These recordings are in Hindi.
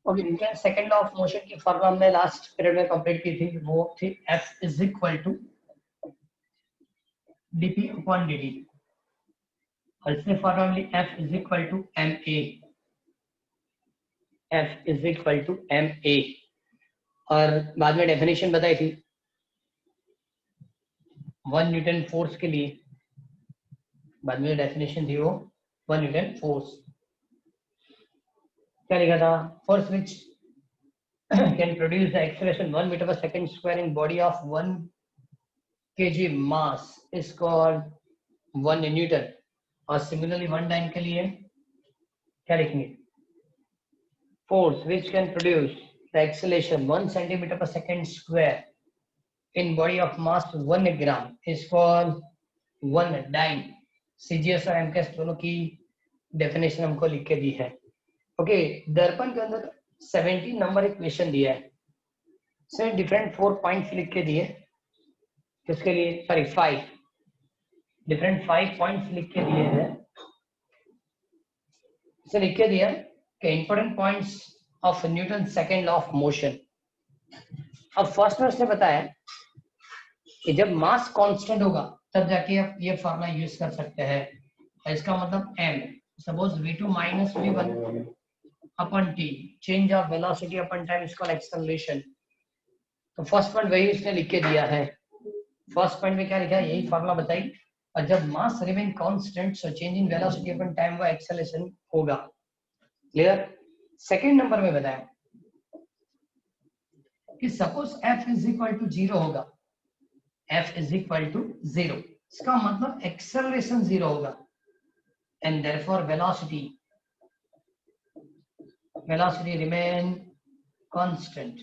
Okay, Newton second law of motion की फॉर्मूला हमने लास्ट पीरियड में कंप्लीट की थी, वो थी F is equal to dp upon dt, और इसमें फॉर्मूला मिली F is equal to ma, F is equal to ma, और बाद में डेफिनेशन बताई थी 1 न्यूटन फोर्स के लिए, बाद में डेफिनेशन थी वो 1 न्यूटन फोर्स। क्या लिखा था? Force which can produce the acceleration 1 meter per second square in body of 1 kg mass is called 1 Newton। और सिमिलरली 1 टाइम के लिए क्या लिखेंगे? Force which can produce the acceleration 1 centimeter per second square in body of mass 1 gram is called 1 dyne। CGS और MCAS दोनों की डेफिनेशन हमको लिख के दी है। ओके, दर्पण के अंदर 17 नंबर इक्वेशन दिया है, सर डिफरेंट 4 पॉइंट्स लिख के दिए, किसके लिए? सॉरी 5 डिफरेंट 5 पॉइंट्स लिख के दिए हैं। इसे लिख के दिया कि important points of Newton second law of motion. अब फर्स्ट में उसने बताया कि जब मास कांस्टेंट होगा तब जाके आप ये फार्मूला यूज कर सकते हैं। इसका मतलब m suppose v2 minus v1 upon t, change of velocity अपन टाइम इज कॉल्ड एक्सेलरेशन। तो फर्स्ट पॉइंट वही उसने लिख के दिया है। फर्स्ट पॉइंट में क्या लिखा है? यही फार्मूला बताई, और जब mass remain constant so change in velocity अपन टाइम वो एक्सेलरेशन होगा। क्लियर? सेकंड नंबर में बताया कि suppose f is equal to 0 होगा, f इज इक्वल टू 0, इसका मतलब एक्सेलरेशन 0 होगा, and therefore velocity remain constant,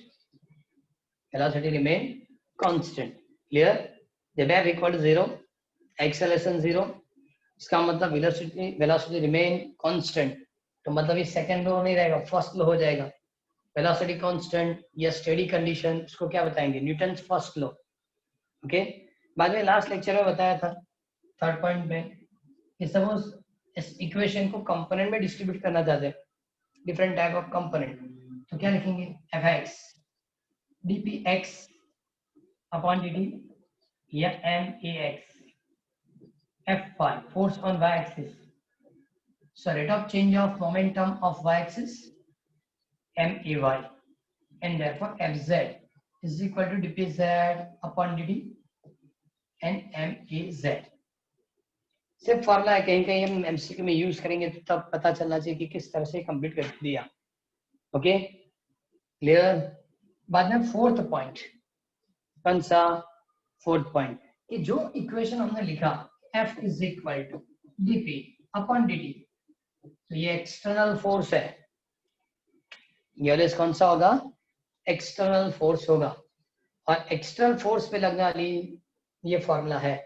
velocity remain constant। Clear? जब f इक्वल टू 0, एक्सेलरेशन 0, इसका मतलब velocity remain constant, तो मतलब ये सेकंड लो नहीं रहेगा, फर्स्ट लो हो जाएगा। वेलोसिटी कांस्टेंट या स्टेडी कंडीशन, इसको क्या बताएंगे? Newton's first law. ओके, बाद में लास्ट लेक्चर में बताया था थर्ड पॉइंट में कि सपोज इस इक्वेशन को कंपोनेंट में डिस्ट्रीब्यूट करना चाहते हैं, डिफरेंट टाइप ऑफ कंपोनेंट, तो क्या लिखेंगे? fx dpx अपॉन dt या max, f5 force on y axis, so rate of change of momentum of y axis may, and therefore fz is equal to dpz upon dt and maz। सिर्फ फॉर्मूला है, कहीं कहीं हम एमसीक्यू में यूज करेंगे तो तब पता चलना चाहिए कि किस तरह से कंप्लीट कर दिया। Okay, clear? बाद में फोर्थ पॉइंट, कौन सा? फोर्थ पॉइंट कि जो इक्वेशन हमने लिखा F is equal to dp upon dt, तो ये एक्सटर्नल फोर्स है, ये कौन सा होगा? एक्सटर्नल फोर्स होगा, और एक्सटर्नल फोर्स पे लगने वाली ये फॉर्मूला है।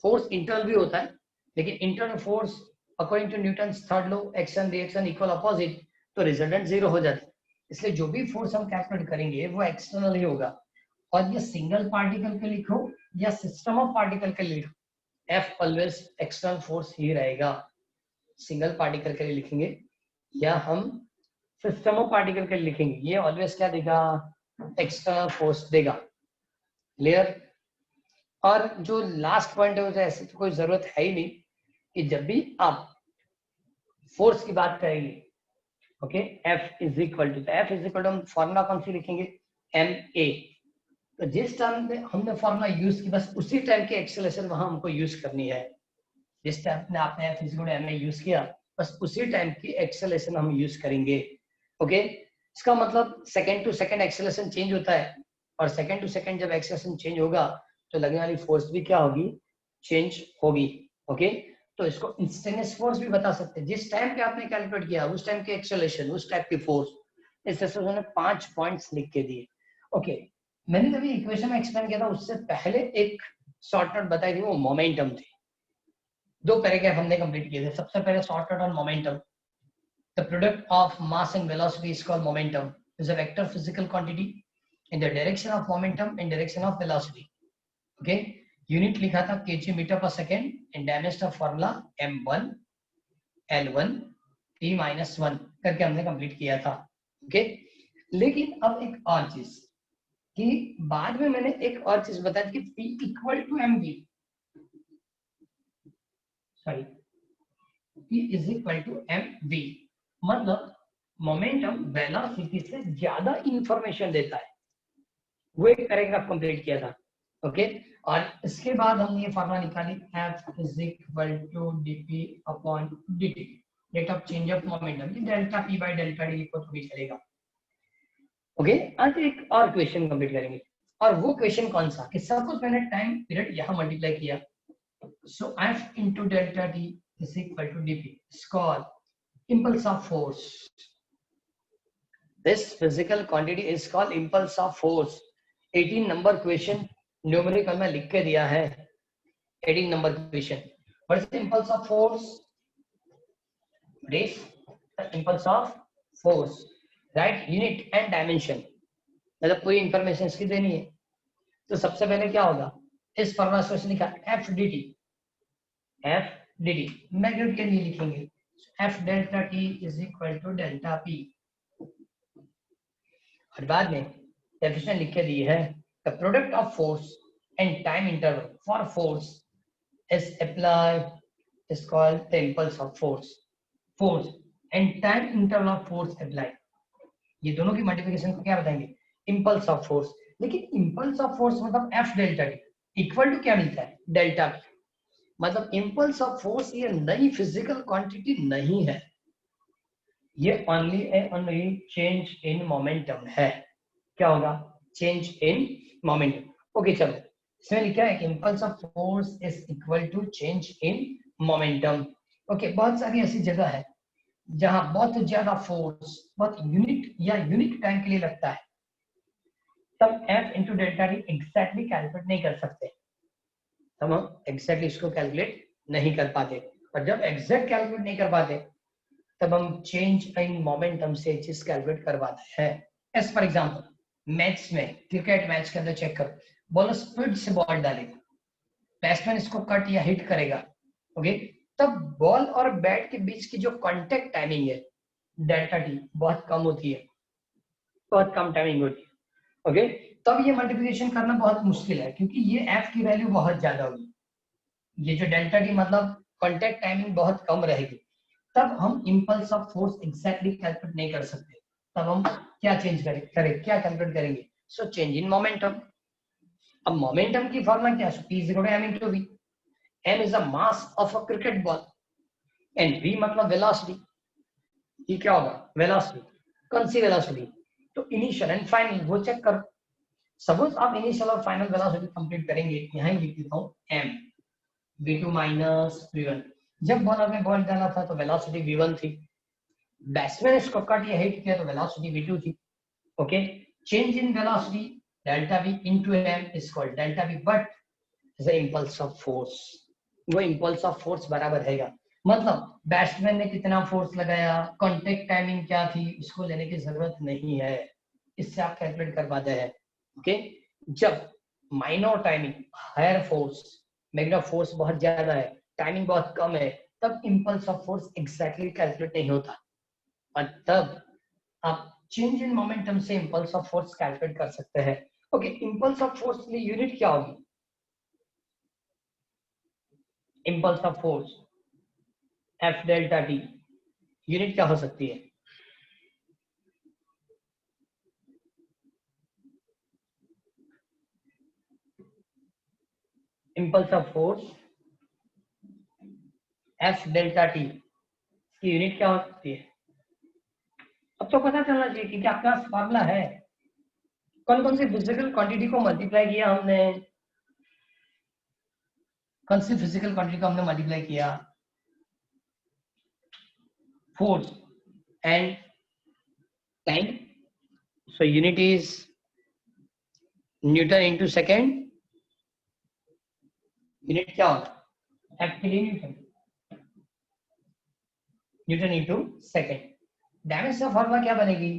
फोर्स इंटरनल भी होता है, लेकिन internal force according to Newton's third law, action reaction equal opposite, तो रिजल्टेंट 0 हो जाता है। इसलिए जो भी फोर्स हम कैलकुलेट करेंगे वो एक्सटर्नल ही होगा, और ये सिंगल पार्टिकल के लिखो या सिस्टम ऑफ पार्टिकल के लिए लिखो, F ऑलवेज एक्सटर्नल फोर्स ही रहेगा। सिंगल पार्टिकल के लिए लिखेंगे या हम सिस्टम ऑफ पार्टिकल के लिए लिखेंगे, ये ऑलवेज क्या देगा? एक्सटर्नल फोर्स देगा। क्लियर? और जो लास्ट पॉइंट है उसे ऐसे तो कोई जरूरत है ही नहीं कि जब भी आप फोर्स की बात करेंगे, okay, F is equal to, F is equal to हम फॉर्मूला कौन सी लिखेंगे? ma। तो जिस टाइम पे हमने फॉर्मूला यूज की, बस उसी टाइम की एक्सेलरेशन वहां हमको यूज करनी है। जिस टाइम आपने F is equal to ma use किया, बस उसी टाइम की एक्सेलरेशन हम यूज करेंगे। ओके, इसका मतलब second to second acceleration change होता है, और सेकंड टू सेकंड जब एक्सेलरेशन चेंज होगा तो लगने वाली फोर्स भी क्या होगी? चेंज होगी। ओके, तो इसको इंस्टेंटेनियस फोर्स भी बता सकते हैं, जिस टाइम पे आपने कैलकुलेट किया उस टाइम की एक्सेलरेशन, उस टाइप की फोर्स। इस तरह से उन्होंने 5 पॉइंट्स लिख के दिए। ओके, मैंने जब इक्वेशन में एक्सप्लेन किया था उससे पहले एक शॉर्ट नोट बताई थी, वो मोमेंटम थी। 2 पैराग्राफ हमने कंप्लीट किए थे। सबसे पहले short note on momentum, the product of mass and velocity is called momentum, is a vector physical quantity in the direction of momentum and direction of velocity। okay, unit लिखा था kg मीटर पर second, and dimension of formula m1 l1 t-1 करके हमने कंप्लीट किया था। ओके। लेकिन अब एक और चीज कि बाद में मैंने एक और चीज बताई कि P equal to M V, sorry P is equal to M V, मतलब मोमेंटम वेलोसिटी से ज्यादा इंफॉर्मेशन देता है। वो एक पैराग्राफ कंप्लीट किया था। ओके, और इसके बाद हमने ये फॉर्मूला निकाली F is equal to dp upon dt, rate of change of momentum, delta p by delta D को तो भी चलेगा। ओके, आज एक और क्वेश्चन कंप्लीट करेंगे, और वो क्वेश्चन कौन सा कि सपोज मैंने टाइम पीरियड यहां मल्टीप्लाई किया, सो F into delta t is equal to dp is called impulse of force. This physical quantity is called impulse of force. 18 number question numerical में लिख के दिया है। 18 number question, what is the impulse of force? What is the impulse of force? Right, unit and dimension, मतलब पूरी इंफॉर्मेशन इसकी देनी है। तो सबसे पहले क्या होगा, इस फॉर्मूला से लिखा F D T, F D T magnet के लिए लिखेंगे F delta T is equal to delta P, और बाद में डेफिनेशन लिख के दी है the product of force and time interval for force is applied is called the impulse of force. Force and time interval of force applied, ये दोनों की मल्टीप्लिकेशन को क्या बताएंगे, impulse of force। लेकिन impulse of force मतलब f delta T equal to क्या मिलता है, डेल्टा p, मतलब impulse of force ये नई फिजिकल क्वांटिटी नहीं है, ये ओनली चेंज इन मोमेंटम है। क्या होगा, चेंज इन मोमेंटम। ओके चलो, इसमें लिखा है impulse of force is equal to change in momentum। Okay, बहुत सारी ऐसी जगह है जहां बहुत ज्यादा फोर्स बहुत यूनिट या यूनिक टाइम के लिए लगता है, तब F into delta T exactly calculate नहीं कर सकते, तब हम एग्जैक्टली इसको कैलकुलेट नहीं कर पाते, और जब एग्जैक्ट कैलकुलेट नहीं कर पाते तब हम चेंज इन मोमेंटम से चीज कैलकुलेट करवाते हैं। एज फॉर एग्जांपल मैच में, क्रिकेट मैच के अंदर चेक करो, बॉलर स्पीड से बॉल डालेगा, बैट्समैन इसको कट या हिट करेगा, ओके, तब बॉल और बैट के बीच की जो कांटेक्ट टाइमिंग है डेल्टा टी बहुत कम होती है, बहुत कम टाइमिंग होती है। ओके, तब ये मल्टीप्लिकेशन करना बहुत मुश्किल है क्योंकि ये एफ की वैल्यू बहुत ज्यादा होगी, ये जो डेल्टा टी मतलब कांटेक्ट टाइमिंग बहुत कम रहेगी, तब हम impulse of force exactly calculate नहीं कर सकते, तब हम क्या चेंज करें क्या कैलकुलेट करेंगे, सो चेंज इन मोमेंटम। अब मोमेंटम की फॉर्मूला क्या है, P equal to m into v, m is the mass of a cricket ball and v मतलब वेलोसिटी, ये क्या होगा, वेलोसिटी, कौन सी वेलोसिटी, तो इनिशियल एंड फाइनल, वो चेक करो। सपोज आप इनिशियल और फाइनल वेलोसिटी कंप्लीट करेंगे, यहां लिख देता हूं m v2 माइनस v1, जब बॉलर ने बॉल डाला था तो वेलोसिटी v1 थी, बैट्समैन इसको कट या हिट किया तो वेलोसिटी v2 थी। Okay, change in velocity delta v into m is called delta v, but the impulse of force, वो इंपल्स ऑफ फोर्स बराबर रहेगा, मतलब बैट्समैन ने कितना फोर्स लगाया, कांटेक्ट टाइमिंग क्या थी, इसको लेने की जरूरत नहीं है, इससे आप कैलकुलेट कर पाते हैं। ओके, जब minor timing higher force, magnetic force बहुत ज्यादा है, टाइमिंग बहुत कम है, तब impulse of force exactly calculate नहीं होता, और तब आप चेंज इन मोमेंटम से इंपल्स ऑफ फोर्स कैलकुलेट कर सकते हैं। ओके, इंपल्स ऑफ फोर्स की यूनिट क्या होगी, impulse of force F delta T, unit क्या हो सकती है, impulse of force F delta T की यूनिट क्या हो सकती है। अब तो पता चलना चाहिए कि क्या आपका फॉर्मूला है, कौन कौन सी फिजिकल क्वांटिटी को मल्टीप्लाई किया हमने, कौन सी फिजिकल क्वांटिटी को हमने मल्टीप्लाई किया, force and time, so unit is Newton into second, unit क्या होगा, एफ के लिए Newton, Newton into second, damage का फॉर्मूला क्या बनेगी,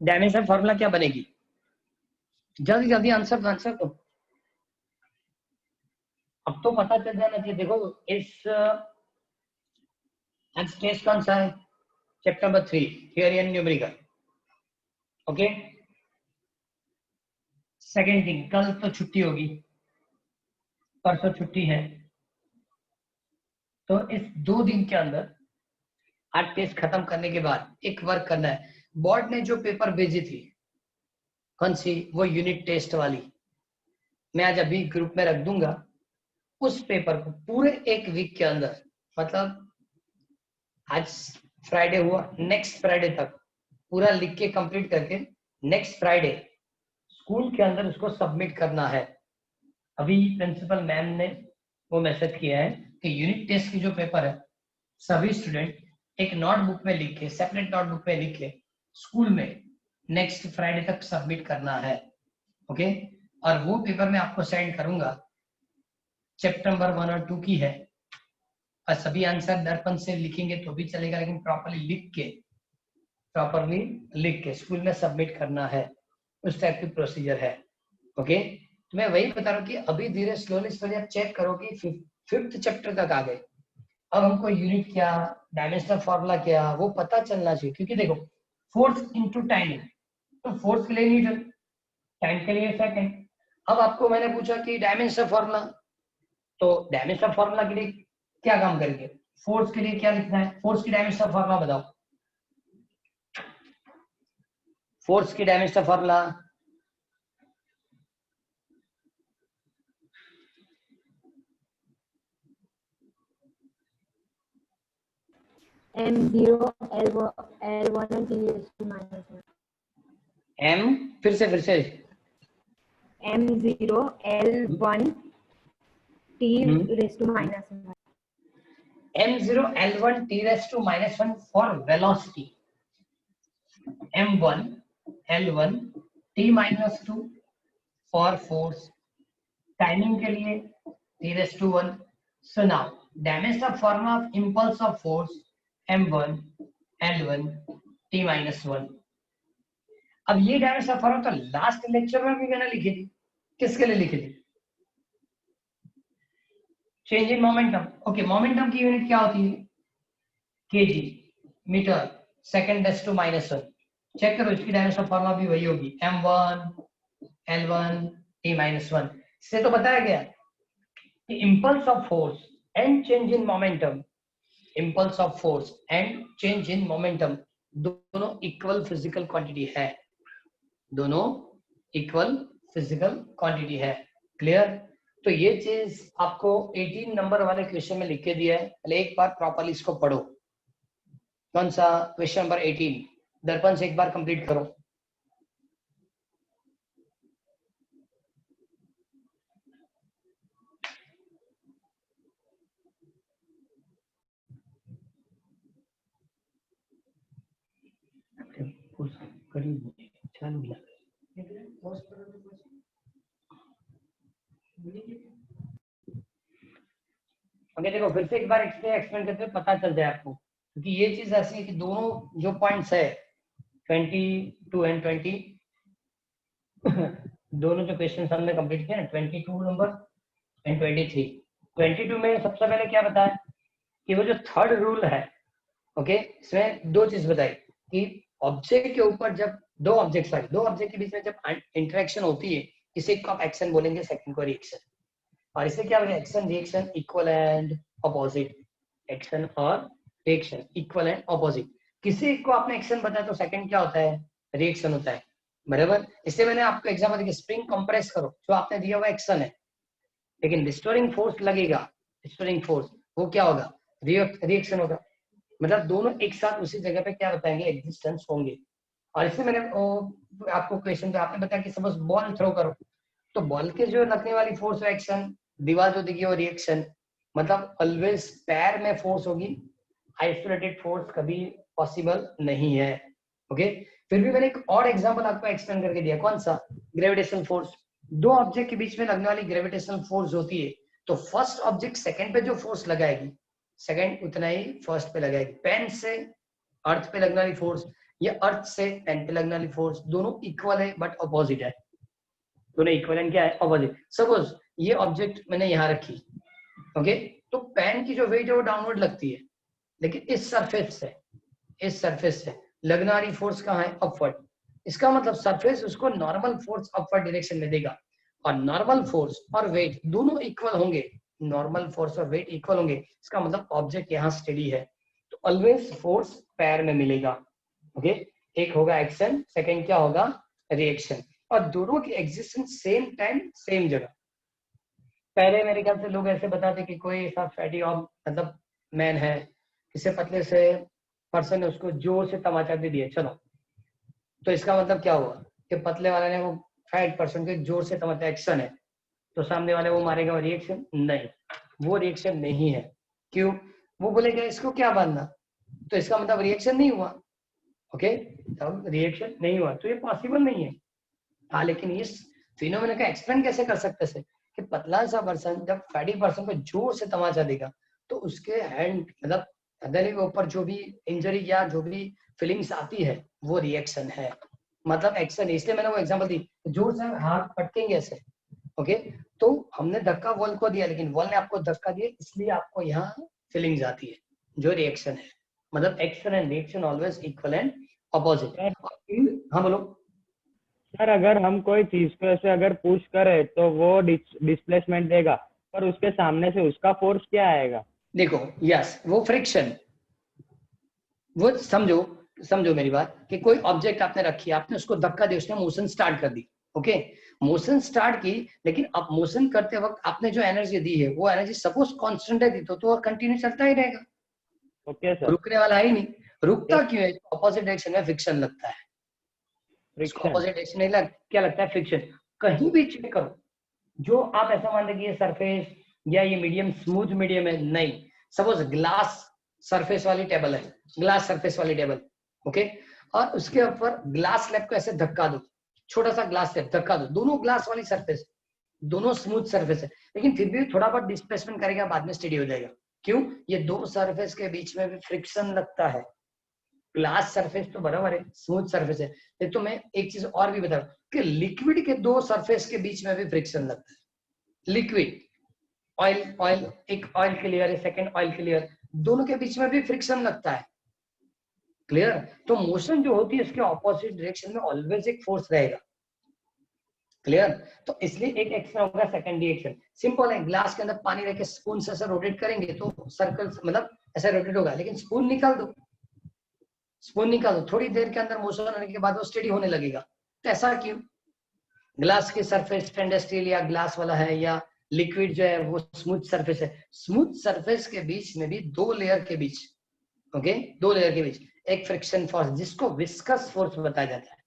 डायमेंशन फॉर्मूला क्या बनेगी? जल्दी जल्दी आंसर तो अब तो पता चल जाना चाहिए। देखो इस आज टेस्ट कौन सा है? Chapter number 3 theory and numerical. Okay, second thing, कल तो छुट्टी होगी, परसों छुट्टी है, तो इस 2 दिन के अंदर आज टेस्ट खत्म करने के बाद एक वर्क करना है। बोर्ड ने जो पेपर भेजी थी, कौन सी? वो यूनिट टेस्ट वाली, मैं आज अभी ग्रुप में रख दूंगा। उस पेपर को पूरे एक वीक के अंदर, मतलब आज फ्राइडे हुआ, नेक्स्ट फ्राइडे तक पूरा लिख के कंप्लीट करके नेक्स्ट फ्राइडे स्कूल के अंदर उसको सबमिट करना है। अभी प्रिंसिपल मैम ने वो मैसेज किया है कि यूनिट टेस्ट की जो पेपर है, सभी स्टूडेंट एक नोटबुक में लिख के, सेपरेट नोटबुक में लिख के स्कूल में नेक्स्ट फ्राइडे तक सबमिट करना है। ओके, और वो पेपर मैं आपको सेंड करूंगा। चैप्टर नंबर 1 और 2 की है, और सभी आंसर दर्पण से लिखेंगे तो भी चलेगा, लेकिन प्रॉपरली लिख के स्कूल में सबमिट करना है। उस टाइप की प्रोसीजर है। ओके, तो मैं वही बता रहा हूँ कि अभी धीरे स्लोली आप चेक करो कि 5th चैप्टर तक आ गए। अब हमको यूनिट क्या, डायमेंशनल फॉर्मूला क्या, वो पता चलना चाहिए। क्योंकि देखो फोर्स इनटू टाइम, तो फोर्स के लिए न्यूटन, टाइम के लिए सेकंड। अब आपको मैंने पूछा कि डायमेंशनल फॉर्मूला, तो डायमेंशनल फॉर्मूला के लिए क्या काम करेंगे? फोर्स के लिए क्या लिखना है? फोर्स की डायमेंशनल फॉर्मूला बताओ। फोर्स की dimensional formula M0 L1 and T raised to -1. m फिर से M0 L1 T raised to -1. m0 L1 T raised to -1 for velocity, m1 L1 T -2 for force, timing के लिए T raised to 1. So now dimensional formula of impulse of force m1 L1 T -1. अब ये डायमेंशनल फॉर्मूला तो लास्ट लेक्चर में भी मैंने लिखी थी। किसके लिए लिखी थी? Change in momentum. Okay, momentum की यूनिट क्या होती है? KG, metre second raise to -1। Check करो, इसकी डायमेंशनल फॉर्मूला भी वही होगी, m1 L1 T -1। इससे तो बताया गया कि impulse of force and change in momentum, impulse of force and change in momentum दोनों इक्वल फिजिकल क्वांटिटी है, दोनों इक्वल फिजिकल क्वांटिटी है। क्लियर? तो ये चीज आपको 18 नंबर वाले क्वेश्चन में लिख के दिया है, पहले एक बार प्रॉपर्ली इसको पढ़ो। कौन सा? क्वेश्चन नंबर 18, दर्पण से एक बार कंप्लीट करो। ओके, देखो फिर से एक बार एक्सप्लेन करते हैं, पता चल जाए आपको। क्योंकि ये चीज ऐसी है कि दोनों जो पॉइंट्स है 22 एंड 20 दोनों जो क्वेश्चन हमने कंप्लीट किया ना, 22 नंबर एंड 23। 22 में सबसे पहले क्या बताया कि वो जो थर्ड रूल है, ओके, इसमें दो चीज बताई कि ऑब्जेक्ट के ऊपर जब दो ऑब्जेक्ट के बीच में जब इंटरेक्शन होती है, किसी को आप एक्शन बोलेंगे, सेकंड को रिएक्शन। और इसे क्या बोलेंगे? Action reaction equal and opposite, action और रिएक्शन इक्वल एंड अपोजिट। किसी को आपने एक्शन बताया तो सेकंड क्या होता है? रिएक्शन होता है, बराबर। इससे मैंने आपको एग्जांपल दिया, स्प्रिंग कंप्रेस करो, जो आपने दिया हुआ एक्शन है, लेकिन रिस्टोरिंग फोर्स लगेगा, रिस्टोरिंग फोर्स वो क्या होगा? रिएक्शन होगा। मतलब दोनों एक साथ उसी जगह पे क्या बताएंगे? एग्जिस्टेंस होंगे। और इससे मैंने आपको क्वेश्चन पे आपने बताया कि सपोज बॉल थ्रो करो, तो बॉल के जो लगने वाली फोर्स एक्शन, दीवार जो दिखी वो रिएक्शन। मतलब ऑलवेज पैर में फोर्स होगी, आइसोलेटेड फोर्स कभी पॉसिबल नहीं है। ओके, फिर भी मैंने एक और एग्जांपल आपको एक्सप्लेन करके दिया, कौन सा? Gravitational force. दो ऑब्जेक्ट के बीच में लगने वाली ग्रेविटेशनल फोर्स होती है, तो फर्स्ट ऑब्जेक्ट सेकंड पे जो फोर्स लगाएगी, सेकंड उतना ही फर्स्ट पे लगाएगी। पेन से अर्थ पे लगने वाली फोर्स ये अर्थ से पेन पे लगने वाली फोर्स दोनों इक्वल है बट अपोजिट है, दोनों इक्वल क्या है, अपोजिट। सपोज ये ऑब्जेक्ट मैंने यहाँ रखी, ओके, तो पेन की जो वेट है वो डाउनवर्ड लगती है, लेकिन इस सरफेस से लगने वाली फोर्स कहाँ है, अपवर्ड। इसका मतलब सरफेस उसको नॉर्मल फोर्स अपवर्ड डायरेक्शन में देगा, और नॉर्मल फोर्स और वेट दोनों इक्वल होंगे, नॉर्मल फोर्स और वेट इक्वल होंगे, इसका मतलब ऑब्जेक्ट यहाँ स्टेडी है, तो ऑलवेज फोर्स पैर में मिलेगा, ओके। एक होगा एक्शन, सेकंड क्या होगा, रिएक्शन, और दोनों की एग्जिस्टेंस सेम टाइम सेम जगह। पहले मेरे ख्याल से लोग ऐसे बताते कि कोई ऐसा फैटी और मतलब मैन है, किसी पतले से पर्सन ने उसको जोर से तमाचा दे दिया, चलो, तो इसका मतलब क्या हुआ कि पतले वाले ने वो फैट पर्सन के जोर से तमाचा, एक्शन है, तो सामने वाले वो मारेगा, रिएक्शन नहीं, वो रिएक्शन नहीं है। क्यों, वो बोलेगा इसको क्या बांधना, तो इसका मतलब रिएक्शन नहीं हुआ, ओके, तब रिएक्शन नहीं हुआ, तो ये पॉसिबल नहीं है। हाँ, लेकिन इस फिनोमेना का एक्सप्लेन कैसे कर सकते हैं कि पतला सा पर्सन जब फैटी पर्सन को जोर से तमाचा देगा तो उसके हैंड मतलब हथेली के ऊपर जो भी इंजरी या जो भी फीलिंग्स आती है वो रिएक्शन है, मतलब एक्शन। इसलिए मैंने वो एग्जांपल दी, जोर से हाथ पटकेंगे ऐसे, ओके, तो हमने धक्का वॉल को दिया, लेकिन वॉल ने आपको धक्का दिया, इसलिए आपको यहाँ फीलिंग्स आती है, जो रिएक्शन है। मतलब action and reaction always equal and opposite. हाँ बोलो। सर अगर हम कोई चीज को ऐसे अगर पुश करें तो वो डिस्प्लेसमेंट देगा, पर उसके सामने से उसका फोर्स क्या आएगा? देखो, यस, वो फ्रिक्शन, वो समझो मेरी बात कि कोई ऑब्जेक्ट आपने रखी, आपने उसको धक्का दिया, उसने मोशन स्टार्ट कर दी, ओके, मोशन स्टार्ट की, लेकिन अब मोशन करते वक्त आपने जो एनर्जी दी है वो एनर्जी सपोज कांस्टेंट है दी, तो वो कंटिन्यू चलता ही रहेगा, ओके सर। रुकने वाला है ही नहीं। रुकता क्यों है, ऑपोजिट डायरेक्शन में फ्रिक्शन लगता है, इसको फ्रिक्शन। ऑपोजिट डायरेक्शन नहीं क्या लगता है, फ्रिक्शन। कहीं भी चेक करो, जो आप ऐसा मान लें कि ये सरफेस या ये मीडियम स्मूथ मीडियम है, नहीं, सपोज ग्लास सरफेस वाली टेबल है, ग्लास सरफेस वाली टेबल, ओके, और उसके ऊपर ग्लास स्लैब को ऐसे धक्का दो, छोटा सा ग्लास स्लैब धक्का दो, दोनों ग्लास वाली सरफेस, दोनों स्मूथ सरफेस है, लेकिन फिर भी थोड़ा बहुत डिस्प्लेसमेंट करेगा, बाद में स्टेडी हो जाएगा। क्यों, ये दो सरफेस के बीच में भी फ्रिक्शन लगता है। ग्लास सरफेस तो बराबर है, स्मूथ सरफेस है, ये तो मैं एक चीज और भी बता कि लिक्विड के दो सरफेस के बीच में भी फ्रिक्शन लगता है। लिक्विड ऑयल एक ऑयल के लेयर है, सेकंड ऑयल के लेयर, दोनों के बीच में भी फ्रिक्शन लगता है, क्लियर। तो मोशन जो होती है इसके ऑपोजिट डायरेक्शन में ऑलवेज एक फोर्स रहेगा, क्लियर। तो इसलिए एक एक्शन होगा, सेकंड रिएक्शन सिंपल है, ग्लास के अंदर पानी रख के स्पून से ऐसा रोटेट करेंगे तो सर्कल मतलब ऐसा रोटेट होगा, लेकिन स्पून निकाल दो, थोड़ी देर के अंदर मोशन होने के बाद वो स्टेडी होने लगेगा। तो ऐसा क्यों, ग्लास की सरफेस स्टेनलेस स्टील या ग्लास वाला है, या लिक्विड जो है वो स्मूथ सरफेस है, स्मूथ सरफेस के बीच में भी दो लेयर के बीच, ओके, दो लेयर के बीच एक फ्रिक्शन फोर्स जिसको विस्कस फोर्स बताया जाता है,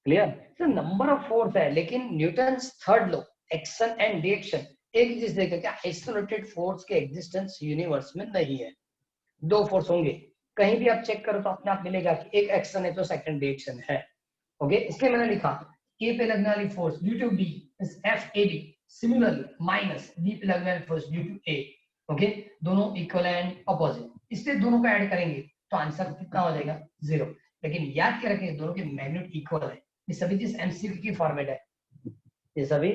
क्लियर। तो नंबर ऑफ फोर्स है, लेकिन Newton's third law action and reaction एक चीज देखो, क्या आइसोलेटेड फोर्स के एग्जिस्टेंस यूनिवर्स में नहीं है, दो फोर्स होंगे, कहीं भी आप चेक करो तो अपने आप मिलेगा कि एक एक्शन है तो सेकंड रिएक्शन है, ओके। इसलिए मैंने लिखा ए पे लगने वाली force due to D is F A B, similarly minus B पे लगने वाली force due to A, okay, दोनों इक्वल एंड अपोजिट, इसलिए दोनों को ऐड करेंगे तो आंसर कितना हो जाएगा, 0। लेकिन याद क्या रखें, दोनों के मैग्नीट्यूड इक्वल है, ये सभी चीज एमसीक्यू की फॉर्मेट है, ये सभी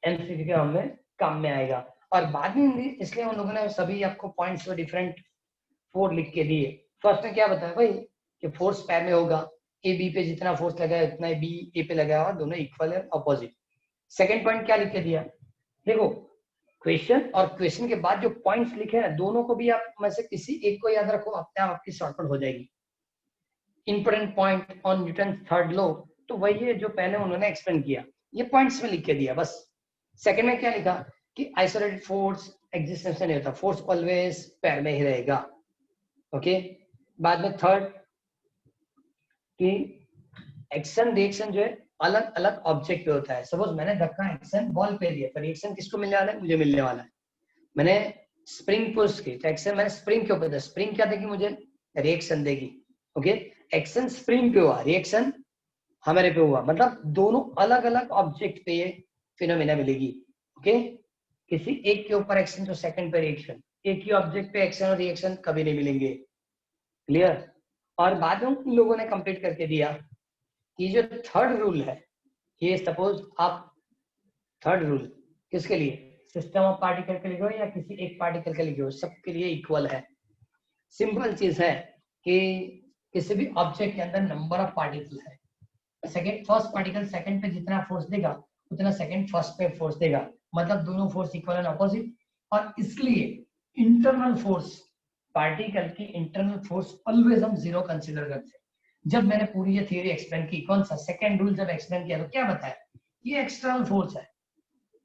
एमसीक्यू के हम में काम में आएगा। और बाद में इसलिए उन लोगों ने सभी आपको पॉइंट्स में डिफरेंट फोर लिख के दिए। फर्स्ट में क्या बताया भाई कि फोर्स पैर में होगा, ए बी पे जितना फोर्स लगाया उतना बी ए पे लगाया, और दोनों इक्वल है अपोजिट। सेकंड पॉइंट क्या लिख के दिया, देखो क्वेश्चन और क्वेश्चन के बाद जो पॉइंट्स लिखे हैं दोनों को भी आप में से किसी एक को याद रखो, अपने आप आपकी शॉर्टकट हो जाएगी। Important point on Newton third law, तो वही है जो पहले उन्होंने एक्सप्लेन किया, ये पॉइंट्स में लिख के दिया बस। सेकंड में क्या लिखा कि आइसोलेटेड फोर्स एग्जिस्टेंस नहीं होता, फोर्स ऑलवेज पैर में ही रहेगा, ओके। बाद में थर्ड कि एक्शन रिएक्शन जो है अलग अलग ऑब्जेक्ट पे होता है। सपोज मैंने धक्का एक्शन बॉल पे दिया, तो रिएक्शन किसको मिलने वाला है, मुझे मिलने वाला है। मैंने स्प्रिंग पुश की तो एक्शन मैंने स्प्रिंग के ऊपर दिया, स्प्रिंग क्या देगी मुझे, रिएक्शन देगी, ओके। एक्शन स्प्रिंग पे हुआ, रिएक्शन हमारे पे हुआ, मतलब दोनों अलग अलग ऑब्जेक्ट पे ये फिनोमेना मिलेगी, ओके। किसी एक के ऊपर एक्शन तो सेकंड पे रिएक्शन, एक ही ऑब्जेक्ट पे एक्शन और रिएक्शन कभी नहीं मिलेंगे, क्लियर। और बाद में उन लोगों ने कंप्लीट करके दिया कि जो थर्ड रूल है, ये सपोज आप थर्ड रूल किसके लिए, सिस्टम ऑफ पार्टिकल के लिए हो या किसी एक पार्टिकल के लिए हो, सबके लिए इक्वल है। सिंपल चीज है कि किसी भी ऑब्जेक्ट के अंदर नंबर ऑफ पार्टिकल है, सेकंड फर्स्ट पार्टिकल सेकंड पे जितना फोर्स देगा उतना सेकंड फर्स्ट पे फोर्स देगा, मतलब दोनों फोर्स इक्वल एंड अपोजिट। और इसलिए इंटरनल फोर्स, पार्टिकल की इंटरनल फोर्स ऑलवेज हम जीरो कंसीडर करते हैं। जब मैंने पूरी ये थियरी एक्सप्लेन की, कौन सा सेकंड रूल जब एक्सप्लेन किया तो क्या बताया, ये एक्सटर्नल फोर्स है,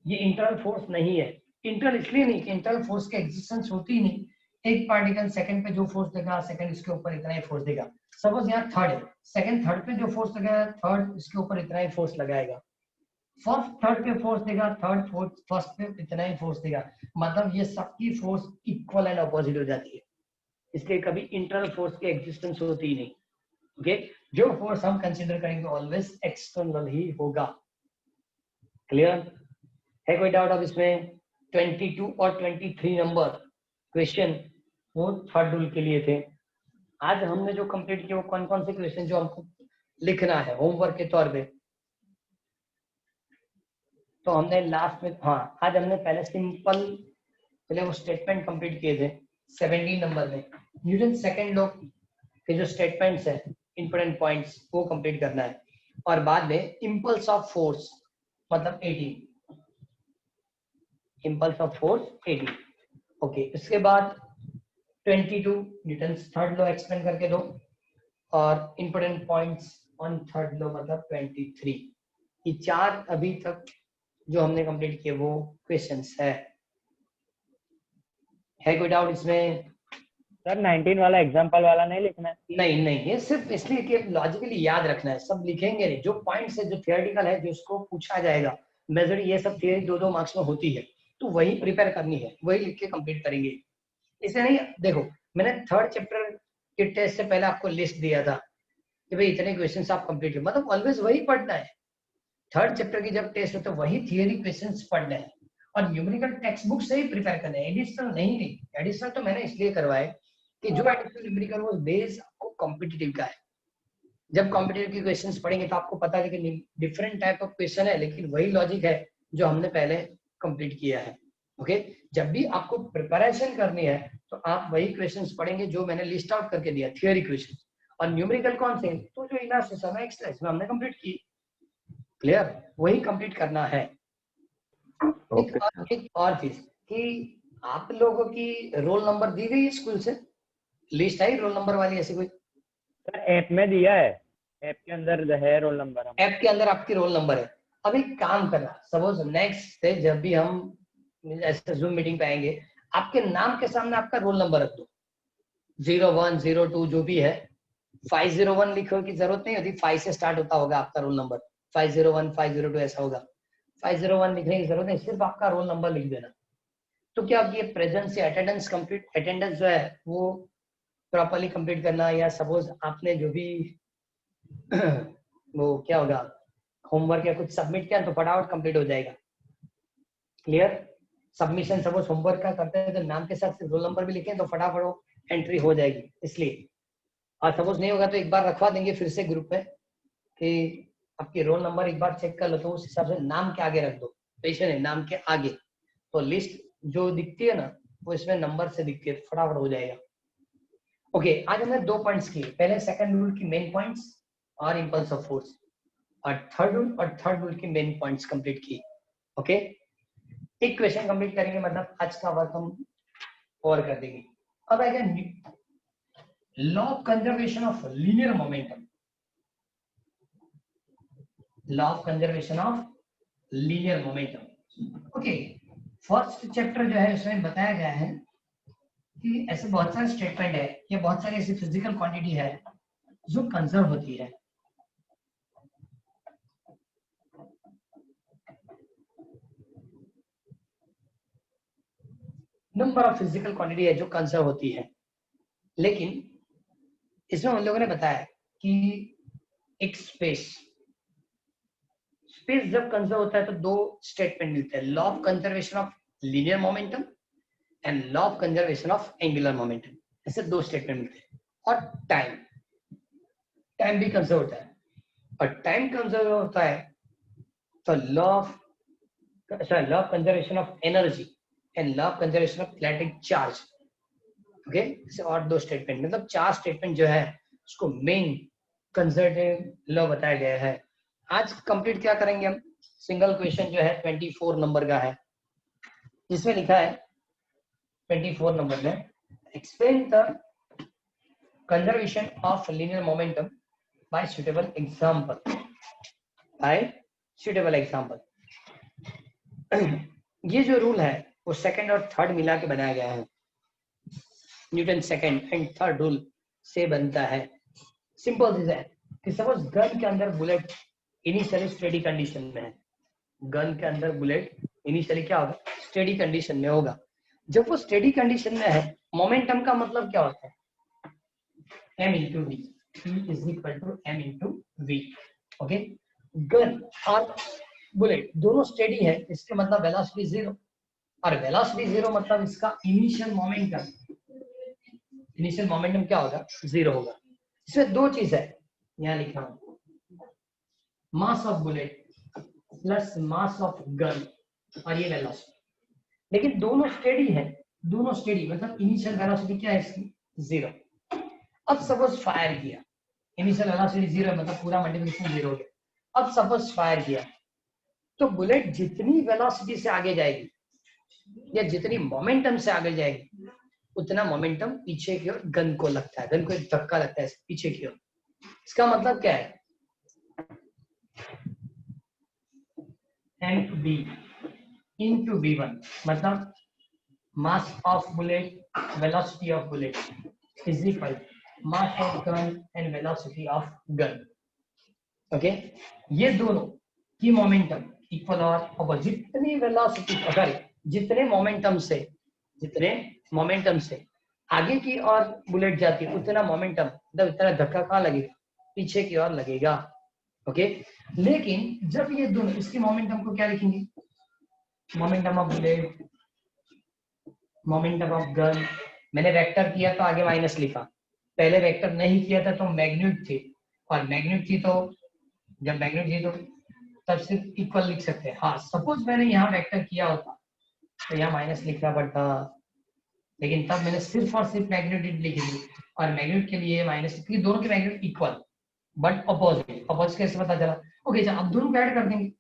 ये इंटरनल फोर्स नहीं है। इंटरनल इसलिए नहीं कि इंटरनल फोर्स की एग्जिस्टेंस होती ही नहीं, एक पार्टिकल सेकंड पे जो फोर्स देगा सेकंड इसके ऊपर इतना ही फोर्स देगा। सपोज यहाँ थर्ड है, सेकंड थर्ड पे जो फोर्स लगाएगा थर्ड इसके ऊपर इतना ही फोर्स लगाएगा, फर्स्ट थर्ड पे फोर्स देगा थर्ड फोर्थ फर्स्ट पे इतना ही फोर्स देगा, मतलब ये सबकी फोर्स इक्वल एंड अपोजिट हो जाती है। इसलिए कभी इंटरनल फोर्स की एग्जिस्टेंस होती ही नहीं। ओके, जो फोर्स हम कंसीडर करेंगे ऑलवेज एक्सटर्नल ही होगा। क्लियर है? कोई डाउट अब इसमें? 22 और 23 नंबर क्वेश्चन वो थर्ड रूल के लिए थे। आज हमने जो कंप्लीट किया वो कौन कौन से क्वेश्चन जो हमको लिखना है होमवर्क के तौर पे, तो हमने लास्ट में, हाँ आज हमने पहले सिंपल पहले वो स्टेटमेंट कंप्लीट किए थे 17 नंबर में। न्यूटन सेकंड लॉ के जो स्टेटमेंट्स है इंपॉर्टेंट पॉइंट्स वो कंप्लीट करना है, और बाद में इम्पल्स ऑफ फोर्स मतलब 18, इम्पल्स ऑफ फोर्स 18। ओके, इसके बाद 22 न्यूटन थर्ड लॉ एक्सप्लेन करके दो, और important points on third law मतलब 23। ये चार अभी तक जो हमने कंप्लीट किए वो क्वेश्चंस है कोई डाउट इसमें? सर 19 वाला एग्जाम्पल वाला नहीं लिखना है? नहीं नहीं, ये सिर्फ इसलिए कि लॉजिकली याद रखना है, सब लिखेंगे नहीं। जो पॉइंट्स है जो थियोरेटिकल है जिसको पूछा जाएगा, मेजर ये सब थियरी 2-2 मार्क्स में होती है, तो वही प्रिपेयर करनी है, वही लिख के कंप्लीट करेंगे। इसे नहीं, देखो मैंने थर्ड चैप्टर के टेस्ट से पहले आपको लिस्ट दिया था कि भाई इतने क्वेश्चंस आप कंप्लीट करें, मतलब ऑलवेज वही पढ़ना है। थर्ड चैप्टर की जब टेस्ट होता है वही थियरी क्वेश्चंस पढ़ने हैं, और न्यूमेरिकल टेक्स्ट बुक से ही प्रिपेयर करना है, एडिशनल नहीं। एडिशनल तो मैंने इसलिए करवाए कि जो एडिशनल न्यूमेरिकल वो बेस आपको कॉम्पिटिटिव का है। जब कॉम्पिटिटिव की क्वेश्चंस पढ़ेंगे तो आपको पता है कि डिफरेंट टाइप ऑफ क्वेश्चन है, लेकिन वही लॉजिक है जो हमने पहले कंप्लीट किया है। ओके, जब भी आपको प्रिपरेशन करनी है तो आप वही क्वेश्चंस पढ़ेंगे जो मैंने लिस्ट आउट करके दिया, थियरी क्वेश्चन। और न्यूमेरिकल कौन से, तो जो इलास्टिक समय एक्सरसाइज में हमने कंप्लीट की। क्लियर, वही कंप्लीट करना है। एक और चीज कि आप लोगों की रोल नंबर दी गई है स्कूल से, लिस्ट आई रोल नंबर वाली ऐसी कोई? सर ऐप में दिया है, ऐप के अंदर है रोल नंबर। ऐप के अंदर आपकी रोल नंबर है। अब एक काम करना, सपोज नेक्स्ट से जब भी हम ऐसे जूम मीटिंग पे आएंगे, आपके नाम के सामने आपका रोल नंबर रख दो, 01, 02 जो भी है। 501 लिखने की जरूरत नहीं होती, 5 से स्टार्ट होता होगा आपका रोल नंबर, 501, 502 ऐसा होगा। 501 लिखने की जरूरत नहीं, सिर्फ आपका रोल नंबर लिख देना। तो क्या ये प्रेजेंस या अटेंडेंस कंप्लीट, अटेंडेंस जो है वो प्रॉपर्ली कंप्लीट करना, या सपोज आपने जो भी वो क्या होगा होमवर्क या कुछ सबमिट किया तो फटाफट कंप्लीट हो जाएगा। क्लियर, सबमिशन सपोज होमवर्क का करते हैं तो नाम के साथ रोल नंबर भी लिखें तो फटाफट वो एंट्री हो जाएगी, इसलिए। और सपोज नहीं होगा तो एक बार रखवा देंगे फिर से ग्रुप में कि आपके रोल नंबर एक बार चेक कर लो, तो उस हिसाब से नाम के आगे रख दो, पेशेंट है नाम के आगे, तो लिस्ट जो दिखती है ना वो इसमें नंबर से दिखती है, फटाफट हो जाएगा। ओके, आज हमने 2 पॉइंट्स किए, पहले सेकंड रूल की मेन पॉइंट्स और इंपल्स ऑफ फोर्स, और थर्ड रूल की मेन पॉइंट्स कंप्लीट की। ओके, एक क्वेश्चन कंप्लीट करेंगे, मतलब आज का वर्क हम और कर देंगे। अब आएगा law of conservation of linear momentum, law of conservation of linear momentum. Okay, first chapter जो है उसमें बताया गया है कि ऐसे बहुत सारे स्टेटमेंट है या बहुत सारी ऐसी फिजिकल क्वांटिटी है जो कंजर्व होती है। नंबर ऑफ फिजिकल क्वांटिटी है जो कंजर्व होती है, लेकिन इसमें उन लोगों ने बताया कि एक स्पेस जब कंजर्व होता है तो 2 स्टेटमेंट मिलते हैं, law of conservation of linear momentum and law of conservation of angular momentum, ऐसे 2 स्टेटमेंट मिलते हैं। और टाइम, टाइम भी कंजर्व होता है, और टाइम कंजर्व होता है तो law of conservation of energy and law of conservation of electric charge. Okay, और दो स्टेटमेंट, मतलब 4 स्टेटमेंट जो है उसको मेन कंजर्वेटिव लॉ बताया गया है। आज कंप्लीट क्या करेंगे हम, सिंगल क्वेश्चन जो है 24 नंबर का है, जिसमें लिखा है 24 नंबर में, explain the conservation of linear momentum bye suitable example, bye suitable example. ये जो रूल है वो सेकंड और थर्ड मिला के बनाया गया है, Newton second and third rule से बनता है। सिंपल चीज है कि सपोज गन के अंदर बुलेट इनिशियली स्टेडी कंडीशन में है, गन के अंदर बुलेट इनिशियली क्या होगा, स्टेडी कंडीशन में होगा। जब वो स्टेडी कंडीशन में है, मोमेंटम का मतलब क्या होता है, m into v, p is equal to m into v। Okay, gun और बुलेट दोनों स्टेडी है, इसके मतलब वेलोसिटी जीरो, और वेलोसिटी जीरो मतलब इसका इनिशियल मोमेंटम क्या होगा, जीरो होगा। इसमें दो चीज है, यहाँ लिखा हूं, mass of bullet plus mass of gun और ये वेलोसिटी, लेकिन दोनों स्टेडी है, दोनों स्टेडी मतलब इनिशियल वेलोसिटी क्या है इसकी, जीरो। अब सपोज फायर किया, इनिशियल वेलोसिटी जीरो है, मतलब पूरा मल्टीप्लिकेशन जीरो हो गया। अब सपोज फायर किया तो बुलेट जितनी वेलोसिटी से आगे जाएगी या जितनी मोमेंटम से आगे जाएगी, उतना मोमेंटम पीछे की ओर गन को लगता है, गन को एक धक्का लगता है पीछे की ओर। इसका मतलब क्या है, mv into v1, मतलब mass of bullet velocity of bullet is equal mass of gun and velocity of gun। Okay, ये दोनों की मोमेंटम इक्वल और अपोजिट, जितनी वेलोसिटी अगर जितने मोमेंटम से आगे की ओर बुलेट जाती है, उतना मोमेंटम मतलब इतना धक्का कहाँ लगेगा, पीछे की ओर लगेगा। ओके, लेकिन जब ये दोनों, इसकी मोमेंटम को क्या लिखेंगे, momentum of bullet, momentum of gun. मैंने वेक्टर किया तो आगे माइनस लिखा, पहले वेक्टर नहीं किया था तो मैग्नीट्यूड थी, और मैग्नीट्यूड थी तो जब मैग्नीट्यूड थी तो तब सिर्फ इक्वल लिख सकते हैं। हाँ, सपोज मैंने यहाँ वेक्टर किया होता तो यहाँ माइनस लिखना पड़ता, लेकिन तब मैंने सिर्फ और सिर्फ मैग्नीट्यूड लिखी थी, और मैग्नीट्यूड के लिए माइनस, क्योंकि दोनों के magnitude equal but opposite. Opposite कैसे पता चला, ओके चलो अब दोनों को ऐड कर देंगे,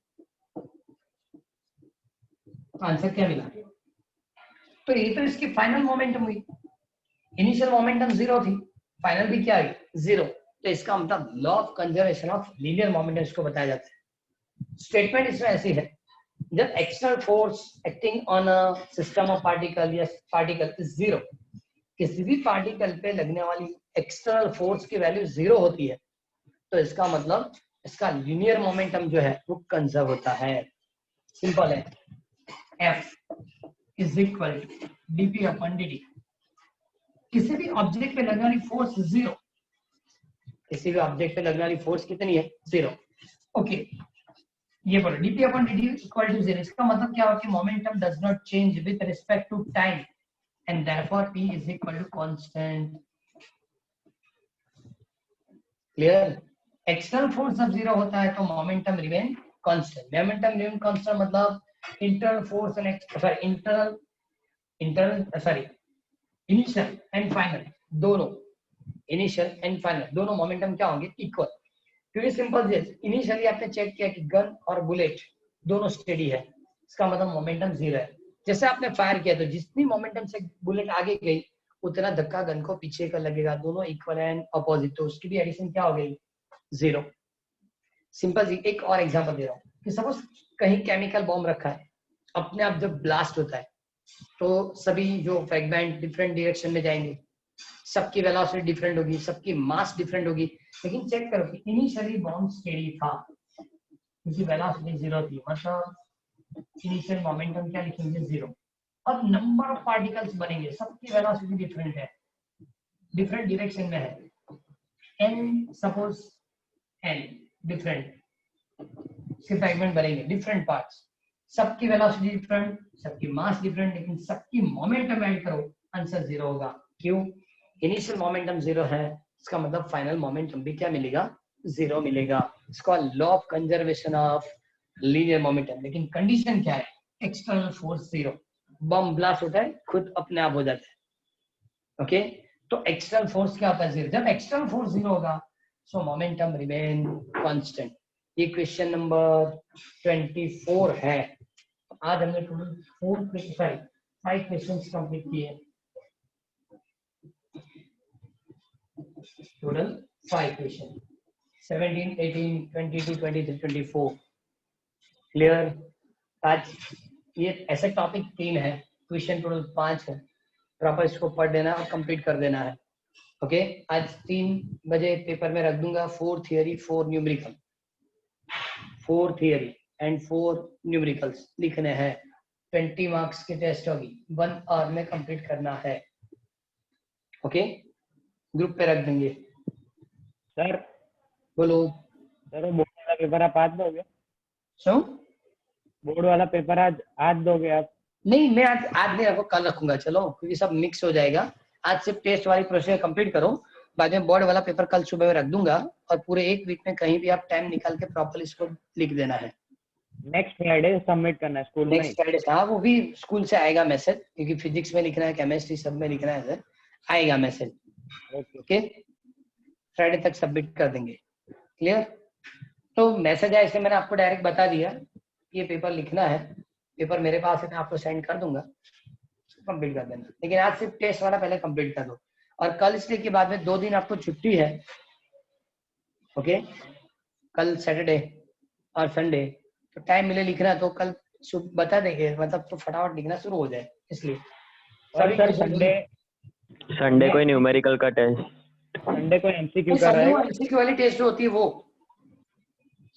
आंसर क्या मिला, तो ये तो इसकी फाइनल मोमेंटम हुई, इनिशियल मोमेंटम जीरो थी, फाइनल भी क्या हुई, जीरो। तो इसका मतलब law of conservation of linear momentum इसको बताया जाता है। स्टेटमेंट इसमें ऐसी है, जब external force acting on a system of particle या पार्टिकल इज जीरो, किसी भी पार्टिकल पे लगने वाली एक्सटर्नल फोर्स की वैल्यू जीरो होती है, तो इसका मतलब इसका लीनियर मोमेंटम जो है वो कंजर्व होता है। सिंपल है, F is equal to dp upon dt। किसी भी ऑब्जेक्ट पे लगने वाली फोर्स जीरो, किसी भी ऑब्जेक्ट पे लगने वाली फोर्स कितनी है, जीरो। ओके, ये बोलो dp upon dt equal to zero, इसका मतलब क्या होगा कि momentum does not change with respect to time and therefore p is equal to constant. Clear, external force जब जीरो होता है तो momentum remain constant. Momentum remain constant मतलब internal force and initial and final दोनों, इनिशियल एंड फाइनल दोनों मोमेंटम क्या होंगे, इक्वल। क्योंकि सिंपल चीज, इनिशियली आपने चेक किया कि गन और बुलेट दोनों स्टेडी है, इसका मतलब मोमेंटम जीरो है। जैसे आपने फायर किया तो जितनी मोमेंटम से बुलेट आगे गई, उतना धक्का गन को पीछे का लगेगा, दोनों इक्वल एंड अपोजिट, तो उसकी भी एडिशन क्या हो गई, जीरो। सिंपल जी, एक और एग्जांपल दे रहा हूँ कि सपोज कहीं केमिकल बॉम्ब रखा है, अपने आप जब ब्लास्ट होता है तो सभी जो फ्रैगमेंट डिफरेंट डायरेक्शन में जाएंगे, सबकी वेलोसिटी डिफरेंट होगी, सबकी मास डिफरेंट होगी, लेकिन चेक करो कि इनिशियली बॉम्ब स्टेडी था क्योंकि वेलोसिटी जीरो थी, मतलब इनिशियल मोमेंटम क्या लिखेंगे, जीरो। अब नंबर ऑफ पार्टिकल्स बनेंगे, सबकी वेलोसिटी डिफरेंट है, डिफरेंट डायरेक्शन में है, n सपोज n डिफरेंट इसके फ्रैगमेंट बनेंगे, डिफरेंट पार्ट्स, सबकी वेलोसिटी डिफरेंट, सबकी मास डिफरेंट, लेकिन सबकी मोमेंटम ऐड करो, आंसर जीरो होगा। क्यों, इनिशियल मोमेंटम जीरो है, इसका मतलब फाइनल मोमेंटम भी क्या मिलेगा, 0 मिलेगा। इसका law of conservation of linear momentum. लेकिन कंडीशन क्या है, एक्सटर्नल फोर्स 0। बम ब्लास्ट होता है खुद अपने आप हो जाता है। ओके, तो एक्सटर्नल फोर्स क्या होता है, 0। जब एक्सटर्नल फोर्स 0 होगा सो मोमेंटम रिमेन कांस्टेंट। ये क्वेश्चन नंबर 24 है। आज हमने टोटल 5 क्वेश्चंस कंप्लीट किए, टोटल 5 क्वेश्चन, 17, 18, 22, 23, 24। क्लियर। आज ये ऐसे टॉपिक 3 है, क्वेश्चन टोटल 5 है, प्रॉपर इसको पढ़ लेना और कंप्लीट कर देना है। ओके, आज 3 बजे पेपर में रख दूंगा 4 theory 4 numerical, 4 theory and 4 numericals लिखने हैं। 20 मार्क्स की टेस्ट होगी, 1 आवर में कंप्लीट करना है। ओके, ग्रुप पे रख देंगे। सर बोलो। सर वो बोर्ड वाला पेपर आप आज दोगे? सो बोर्ड वाला पेपर आज दोगे आप? नहीं, मैं आज नहीं रखो, कल रखूंगा, चलो, क्योंकि सब मिक्स हो जाएगा। आज सिर्फ टेस्ट वाली प्रोसेस कंप्लीट करो, बाद में बोर्ड वाला पेपर कल सुबह में रख दूंगा। और पूरे 1 वीक में कहीं भी आप टाइम निकाल के प्रॉपर इसको लिख देना है। नेक्स्ट फ्राइडे सबमिट करना है स्कूल में? नेक्स्ट फ्राइडे, हाँ, वो भी स्कूल से आएगा मैसेज, क्योंकि फिजिक्स में लिखना है, केमिस्ट्री सब में लिखना है सर, आएगा मैसेज। ओके, फ्राइडे तक सबमिट कर देंगे। क्लियर। तो मैसेज आया इसलिए मैंने आपको डायरेक्ट बता दिया, ये पेपर लिखना है, पेपर मेरे पास है, मैं आपको सेंड कर दूंगा, कंप्लीट कर देना। लेकिन आज सिर्फ टेस्ट वाला पहले कंप्लीट कर दो। और कल इसलिए के बाद में 2 दिन आपको छुट्टी है। ओके, कल सैटरडे और संडे, तो टाइम मिले लिखना तो कल बता देंगे, मतलब तो फटाफट लिखना शुरू हो जाए, इसलिए। और सर संडे कोई न्यूमेरिकल का टेस्ट? संडे को एमसीक्यू का संडे रहेगा? एमसीक्यू वाली टेस्ट होती है वो,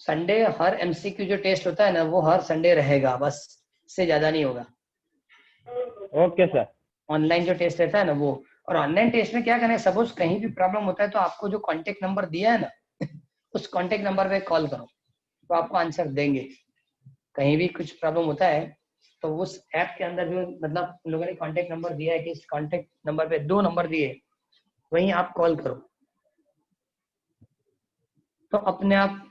संडे हर एमसीक्यू जो टेस्ट होता है ना, वो हर संडे रहेगा, बस इससे ज्यादा नहीं होगा। Okay sir. ऑनलाइन जो टेस्ट रहता है ना वो, और ऑनलाइन टेस्ट में क्या करना है, सपोज कहीं भी प्रॉब्लम होता है तो आपको जो कांटेक्ट नंबर दिया है ना उस कांटेक्ट नंबर पे कॉल करो, तो आपको आंसर देंगे। कहीं भी कुछ प्रॉब्लम होता है तो उस ऐप के अंदर जो, मतलब उन लोगों ने कांटेक्ट नंबर दिया है कि इस कांटेक्ट नंबर पे 2 नंबर दिए, वहीं आप कॉल करो, तो अपने आप